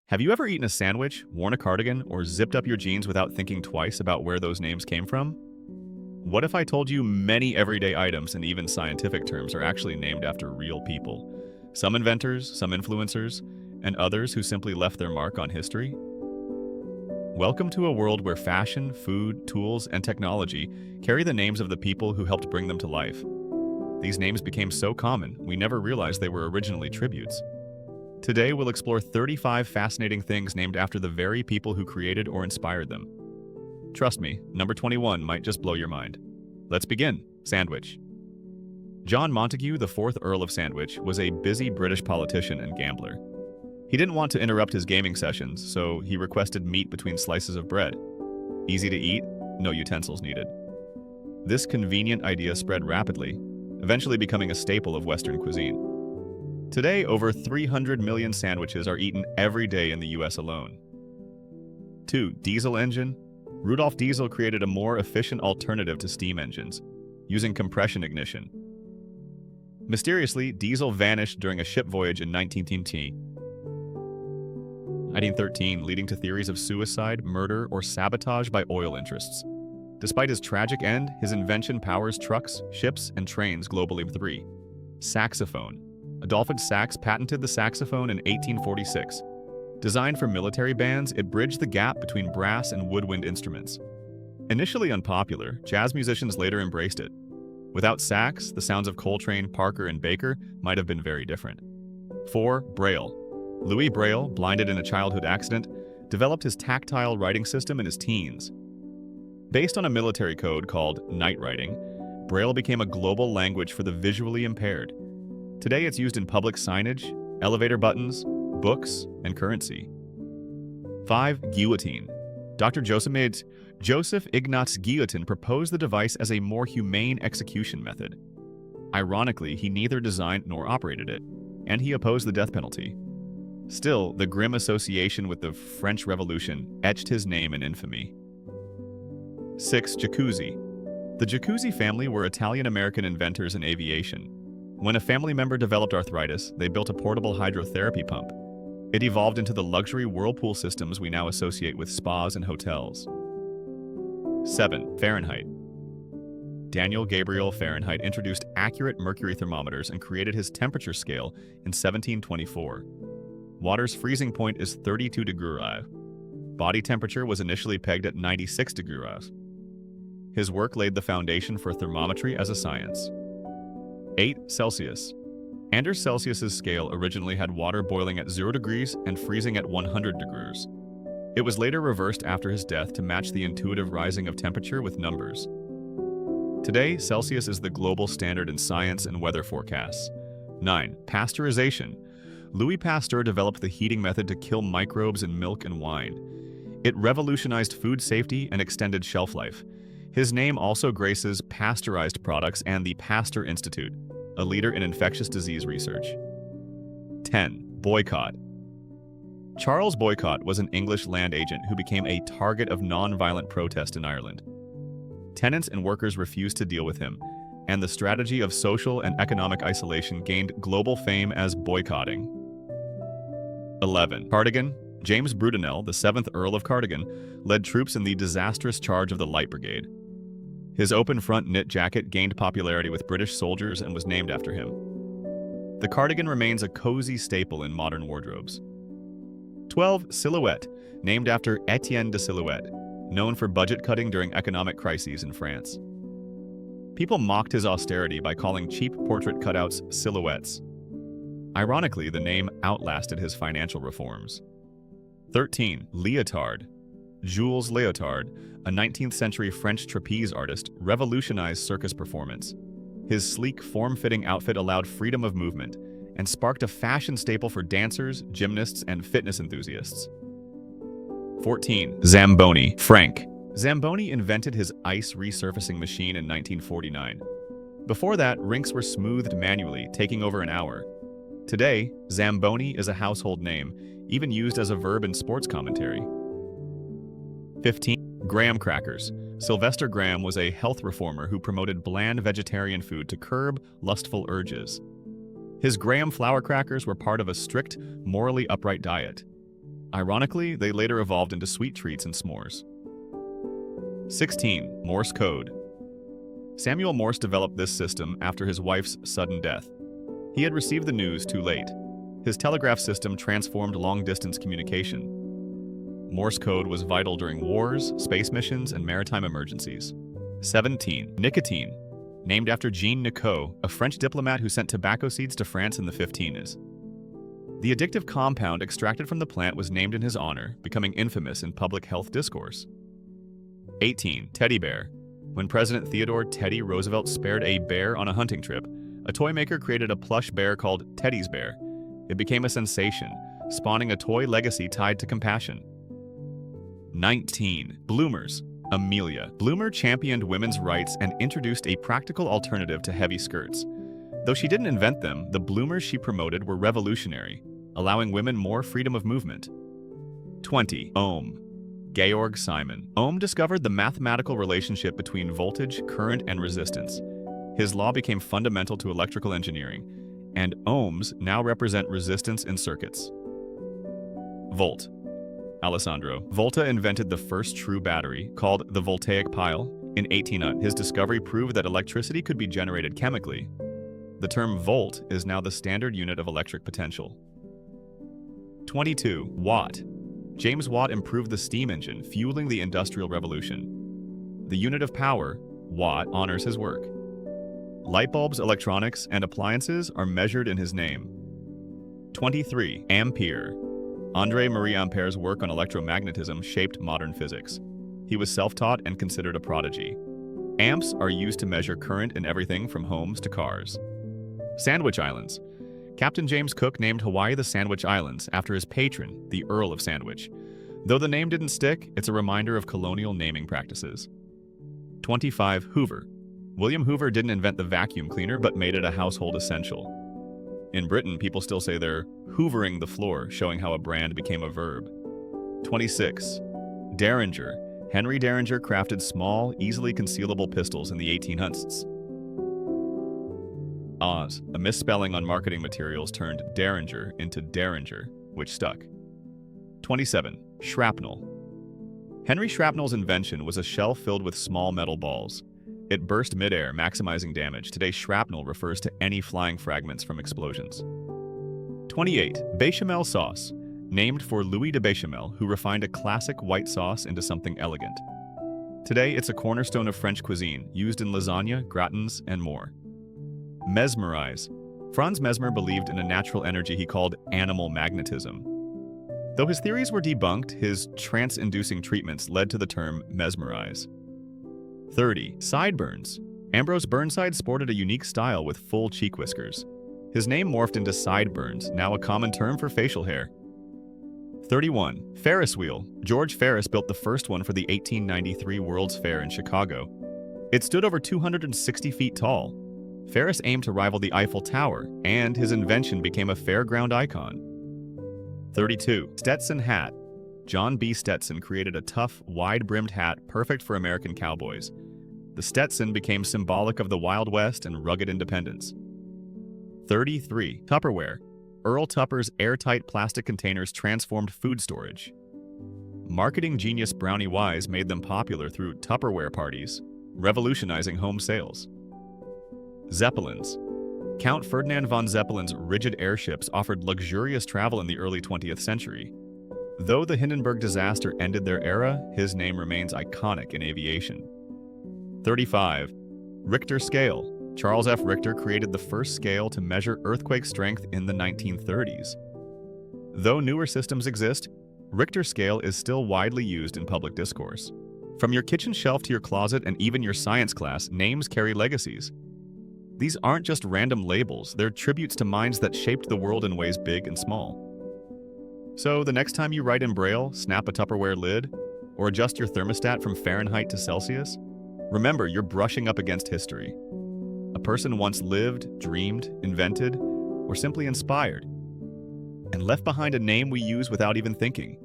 Have you ever eaten a sandwich, worn a cardigan, or zipped up your jeans without thinking twice about where those names came from? What if I told you many everyday items and even scientific terms are actually named after real people? Some inventors, some influencers, and others who simply left their mark on history? Welcome to a world where fashion, food, tools, and technology carry the names of the people who helped bring them to life. These names became so common, we never realized they were originally tributes. Today, we'll explore 35 fascinating things named after the very people who created or inspired them. Trust me, number 21 might just blow your mind. Let's begin. Sandwich. John Montagu, the 4th Earl of Sandwich, was a busy British politician and gambler. He didn't want to interrupt his gaming sessions, so he requested meat between slices of bread. Easy to eat, no utensils needed. This convenient idea spread rapidly, eventually becoming a staple of Western cuisine. Today, over 300 million sandwiches are eaten every day in the US alone. 2. Diesel engine. Rudolf Diesel created a more efficient alternative to steam engines, using compression ignition. Mysteriously, diesel vanished during a ship voyage in 1913, leading to theories of suicide, murder, or sabotage by oil interests. Despite his tragic end, his invention powers trucks, ships, and trains globally. 3. Saxophone. Adolphus Sax patented the saxophone in 1846. Designed for military bands, it bridged the gap between brass and woodwind instruments. Initially unpopular, jazz musicians later embraced it. Without sax, the sounds of Coltrane, Parker, and Baker might have been very different. 4. Braille. Louis Braille, blinded in a childhood accident, developed his tactile writing system in his teens. Based on a military code called night writing, Braille became a global language for the visually impaired. Today it's used in public signage, elevator buttons, books, and currency. 5. Guillotine. Dr. Joseph Ignatz Guillotine proposed the device as a more humane execution method. Ironically, he neither designed nor operated it, and he opposed the death penalty. Still, the grim association with the French Revolution etched his name in infamy. 6. Jacuzzi. The Jacuzzi family were Italian-American inventors in aviation. When a family member developed arthritis, they built a portable hydrotherapy pump. It evolved into the luxury whirlpool systems we now associate with spas and hotels. 7. Fahrenheit. Daniel Gabriel Fahrenheit introduced accurate mercury thermometers and created his temperature scale in 1724. Water's freezing point is 32 degrees. Body temperature was initially pegged at 96 degrees. His work laid the foundation for thermometry as a science. 8. Celsius. Anders Celsius's scale originally had water boiling at 0 degrees and freezing at 100 degrees. It was later reversed after his death to match the intuitive rising of temperature with numbers. Today, Celsius is the global standard in science and weather forecasts. 9. Pasteurization. Louis Pasteur developed the heating method to kill microbes in milk and wine. It revolutionized food safety and extended shelf life. His name also graces pasteurized products and the Pasteur Institute, a leader in infectious disease research. 10. Boycott. Charles Boycott was an English land agent who became a target of non-violent protest in Ireland. Tenants and workers refused to deal with him, and the strategy of social and economic isolation gained global fame as boycotting. 11. Cardigan. James Brudenell, the 7th Earl of Cardigan, led troops in the disastrous charge of the Light Brigade. His open front knit jacket gained popularity with British soldiers and was named after him. The cardigan remains a cozy staple in modern wardrobes. 12. Silhouette, named after Etienne de Silhouette, known for budget cutting during economic crises in France. People mocked his austerity by calling cheap portrait cutouts silhouettes. Ironically, the name outlasted his financial reforms. 13. Leotard. Jules Léotard, a 19th century French trapeze artist, revolutionized circus performance. His sleek, form-fitting outfit allowed freedom of movement and sparked a fashion staple for dancers, gymnasts, and fitness enthusiasts. 14. Zamboni. Frank. Zamboni invented his ice resurfacing machine in 1949. Before that, rinks were smoothed manually, taking over an hour. Today, Zamboni is a household name, even used as a verb in sports commentary. 15. Graham crackers. Sylvester Graham was a health reformer who promoted bland vegetarian food to curb lustful urges. His Graham flour crackers were part of a strict, morally upright diet. Ironically, they later evolved into sweet treats and s'mores. 16. Morse code. Samuel Morse developed this system after his wife's sudden death. He had received the news too late. His telegraph system transformed long-distance communication. Morse code was vital during wars, space missions, and maritime emergencies. 17. Nicotine. Named after Jean Nicot, a French diplomat who sent tobacco seeds to France in the 15s. The addictive compound extracted from the plant was named in his honor, becoming infamous in public health discourse. 18. Teddy bear. When President Theodore Teddy Roosevelt spared a bear on a hunting trip, a toy maker created a plush bear called Teddy's Bear. It became a sensation, spawning a toy legacy tied to compassion. 19. Bloomers. Amelia. Bloomer championed women's rights and introduced a practical alternative to heavy skirts. Though she didn't invent them, the bloomers she promoted were revolutionary, allowing women more freedom of movement. 20. Ohm. Georg Simon. Ohm discovered the mathematical relationship between voltage, current, and resistance. His law became fundamental to electrical engineering, and ohms now represent resistance in circuits. Volt. Alessandro Volta invented the first true battery, called the voltaic pile, in 1800. His discovery proved that electricity could be generated chemically. The term volt is now the standard unit of electric potential. 22. Watt. James Watt improved the steam engine, fueling the Industrial Revolution. The unit of power, watt, honors his work. Light bulbs, electronics, and appliances are measured in his name. 23. Ampere. André-Marie Ampere's work on electromagnetism shaped modern physics. He was self-taught and considered a prodigy. Amps are used to measure current in everything from homes to cars. Sandwich Islands. Captain James Cook named Hawaii the Sandwich Islands after his patron, the Earl of Sandwich. Though the name didn't stick, it's a reminder of colonial naming practices. 25. Hoover. William Hoover didn't invent the vacuum cleaner, but made it a household essential. In Britain, people still say they're hoovering the floor, showing how a brand became a verb. 26. Derringer. Henry Derringer crafted small, easily concealable pistols in the 1800s. Oz, a misspelling on marketing materials turned Derringer into Derringer, which stuck. 27. Shrapnel. Henry Shrapnel's invention was a shell filled with small metal balls. It burst midair, maximizing damage. Today, shrapnel refers to any flying fragments from explosions. 28. Bechamel sauce. Named for Louis de Bechamel, who refined a classic white sauce into something elegant. Today, it's a cornerstone of French cuisine, used in lasagna, gratins, and more. Mesmerize. Franz Mesmer believed in a natural energy he called animal magnetism. Though his theories were debunked, his trance-inducing treatments led to the term mesmerize. 30. Sideburns. Ambrose Burnside sported a unique style with full cheek whiskers. His name morphed into sideburns, now a common term for facial hair. 31. Ferris wheel. George Ferris built the first one for the 1893 World's Fair in Chicago. It stood over 260 feet tall. Ferris aimed to rival the Eiffel Tower, and his invention became a fairground icon. 32. Stetson hat. John B. Stetson created a tough, wide-brimmed hat perfect for American cowboys. The Stetson became symbolic of the Wild West and rugged independence. 33. Tupperware. Earl Tupper's airtight plastic containers transformed food storage. Marketing genius Brownie Wise made them popular through Tupperware parties, revolutionizing home sales. Zeppelins. Count Ferdinand von Zeppelin's rigid airships offered luxurious travel in the early 20th century. Though the Hindenburg disaster ended their era, his name remains iconic in aviation. 35. Richter scale. Charles F. Richter created the first scale to measure earthquake strength in the 1930s. Though newer systems exist, Richter scale is still widely used in public discourse. From your kitchen shelf to your closet and even your science class, names carry legacies. These aren't just random labels, they're tributes to minds that shaped the world in ways big and small. So the next time you write in Braille, snap a Tupperware lid, or adjust your thermostat from Fahrenheit to Celsius, remember you're brushing up against history. A person once lived, dreamed, invented, or simply inspired, and left behind a name we use without even thinking.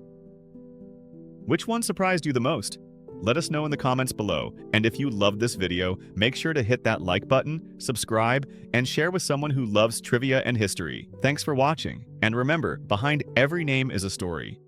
Which one surprised you the most? Let us know in the comments below, and if you loved this video, make sure to hit that like button, subscribe, and share with someone who loves trivia and history. Thanks for watching, and remember, behind every name is a story.